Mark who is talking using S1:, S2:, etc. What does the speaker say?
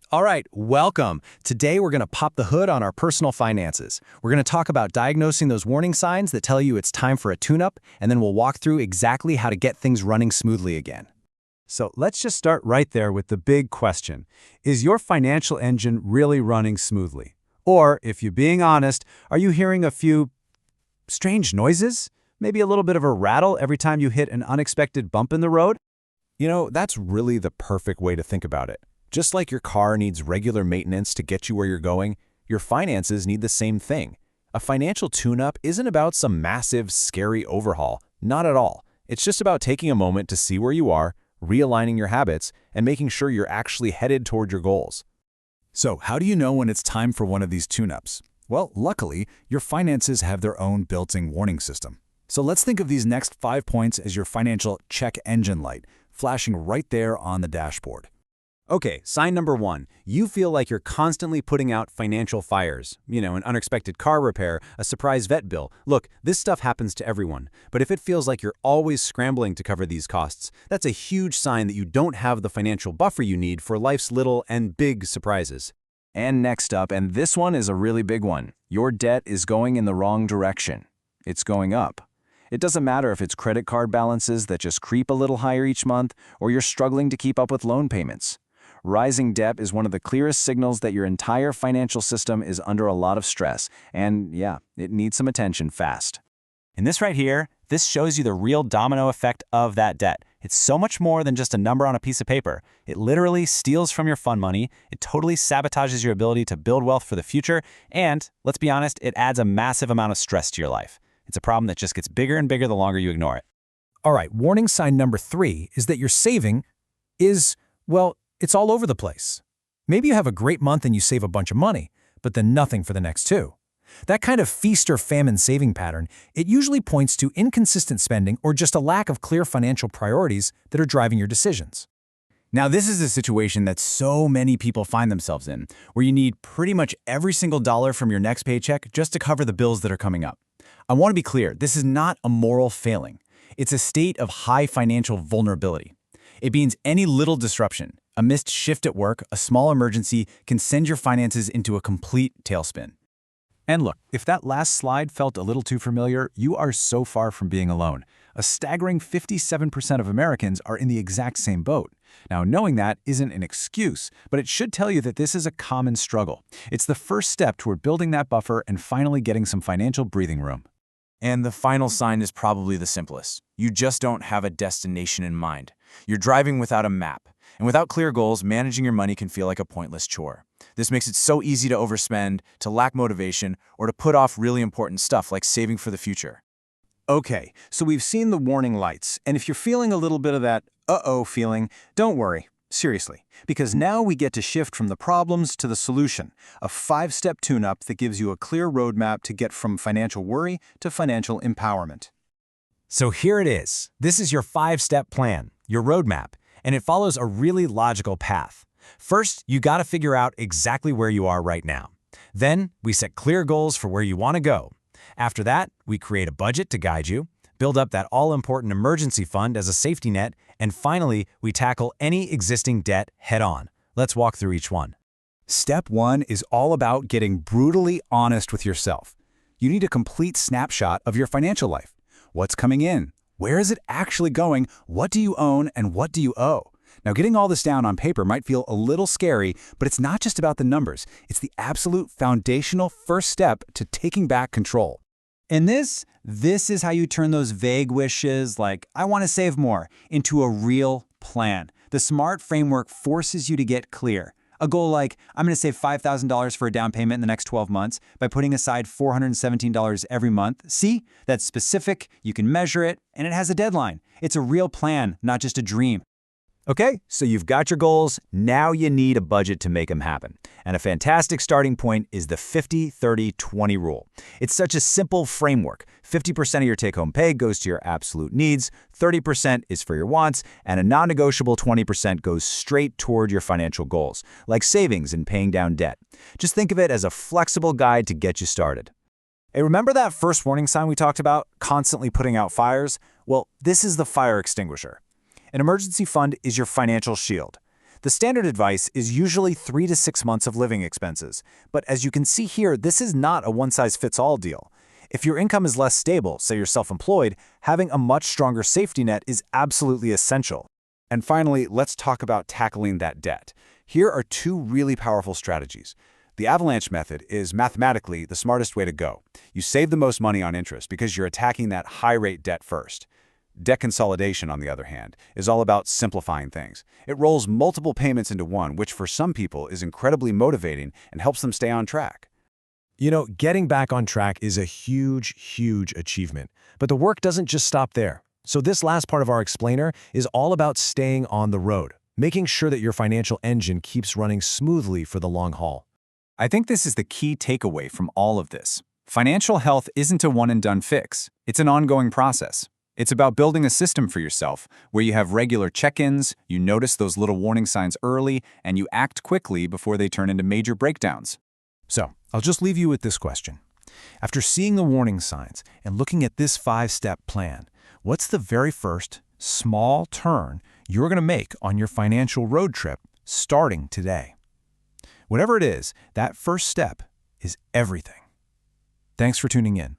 S1: All right, welcome. Today we're going to pop the hood on our personal finances. We're going to talk about diagnosing those warning signs that tell you it's time for a tune-up, and then we'll walk through exactly how to get things running smoothly again.
S2: So let's just start right there with the big question. Is your financial engine really running smoothly? Or, if you're being honest, are you hearing a few strange noises? Maybe a little bit of a rattle every time you hit an unexpected bump in the road?
S1: That's really the perfect way to think about it. Just like your car needs regular maintenance to get you where you're going, your finances need the same thing. A financial tune-up isn't about some massive, scary overhaul. Not at all. It's just about taking a moment to see where you are, realigning your habits, and making sure you're actually headed toward your goals.
S3: So, how do you know when it's time for one of these tune-ups? Well, luckily, your finances have their own built-in warning system. So let's think of these next 5 points as your financial check engine light, flashing right there on the dashboard.
S2: Okay, sign number 1. You feel like you're constantly putting out financial fires. An unexpected car repair, a surprise vet bill. Look, this stuff happens to everyone. But if it feels like you're always scrambling to cover these costs, that's a huge sign that you don't have the financial buffer you need for life's little and big surprises.
S1: And next up, and this one is a really big one, your debt is going in the wrong direction. It's going up. It doesn't matter if it's credit card balances that just creep a little higher each month, or you're struggling to keep up with loan payments. Rising debt is one of the clearest signals that your entire financial system is under a lot of stress, and yeah, it needs some attention fast.
S4: And this right here, this shows you the real domino effect of that debt. It's so much more than just a number on a piece of paper. It literally steals from your fund money, it totally sabotages your ability to build wealth for the future, and, let's be honest, it adds a massive amount of stress to your life. It's a problem that just gets bigger and bigger the longer you ignore it.
S5: All right, warning sign number 3 is that your saving is, well, it's all over the place. Maybe you have a great month and you save a bunch of money, but then nothing for the next 2. That kind of feast or famine saving pattern, it usually points to inconsistent spending or just a lack of clear financial priorities that are driving your decisions.
S3: Now, this is a situation that so many people find themselves in, where you need pretty much every single dollar from your next paycheck just to cover the bills that are coming up. I want to be clear, this is not a moral failing. It's a state of high financial vulnerability. It means any little disruption, a missed shift at work, a small emergency, can send your finances into a complete tailspin.
S2: And look, if that last slide felt a little too familiar, you are so far from being alone. A staggering 57% of Americans are in the exact same boat. Now, knowing that isn't an excuse, but it should tell you that this is a common struggle. It's the first step toward building that buffer and finally getting some financial breathing room.
S3: And the final sign is probably the simplest. You just don't have a destination in mind. You're driving without a map. And without clear goals, managing your money can feel like a pointless chore. This makes it so easy to overspend, to lack motivation, or to put off really important stuff like saving for the future.
S1: Okay, so we've seen the warning lights, and if you're feeling a little bit of that uh-oh feeling, don't worry. Seriously, because now we get to shift from the problems to the solution, a 5-step tune-up that gives you a clear roadmap to get from financial worry to financial empowerment.
S5: So here it is. This is your 5-step plan, your roadmap, and it follows a really logical path. First, you got to figure out exactly where you are right now. Then, we set clear goals for where you want to go. After that, we create a budget to guide you, build up that all-important emergency fund as a safety net, and finally, we tackle any existing debt head-on. Let's walk through each one.
S3: Step 1 is all about getting brutally honest with yourself. You need a complete snapshot of your financial life. What's coming in? Where is it actually going? What do you own and what do you owe? Now, getting all this down on paper might feel a little scary, but it's not just about the numbers. It's the absolute foundational first step to taking back control.
S6: And this is how you turn those vague wishes like, I want to save more, into a real plan. The SMART framework forces you to get clear. A goal like, I'm going to save $5,000 for a down payment in the next 12 months by putting aside $417 every month. See? That's specific, you can measure it, and it has a deadline. It's a real plan, not just a dream.
S4: Okay, so you've got your goals, now you need a budget to make them happen. And a fantastic starting point is the 50-30-20 rule. It's such a simple framework. 50% of your take-home pay goes to your absolute needs, 30% is for your wants, and a non-negotiable 20% goes straight toward your financial goals, like savings and paying down debt. Just think of it as a flexible guide to get you started.
S1: Hey, remember that first warning sign we talked about, constantly putting out fires? Well, this is the fire extinguisher. An emergency fund is your financial shield. The standard advice is usually 3 to 6 months of living expenses, but as you can see here, this is not a one-size-fits-all deal. If your income is less stable, say you're self-employed, having a much stronger safety net is absolutely essential.
S2: And finally, let's talk about tackling that debt. Here are 2 really powerful strategies. The avalanche method is mathematically the smartest way to go. You save the most money on interest because you're attacking that high-rate debt first. Debt consolidation, on the other hand, is all about simplifying things. It rolls multiple payments into one, which for some people is incredibly motivating and helps them stay on track.
S5: You know, getting back on track is a huge, huge achievement. But the work doesn't just stop there. So this last part of our explainer is all about staying on the road, making sure that your financial engine keeps running smoothly for the long haul.
S1: I think this is the key takeaway from all of this. Financial health isn't a one-and-done fix. It's an ongoing process. It's about building a system for yourself where you have regular check-ins, you notice those little warning signs early, and you act quickly before they turn into major breakdowns.
S5: So, I'll just leave you with this question. After seeing the warning signs and looking at this 5-step plan, what's the very first, small turn you're going to make on your financial road trip starting today? Whatever it is, that first step is everything. Thanks for tuning in.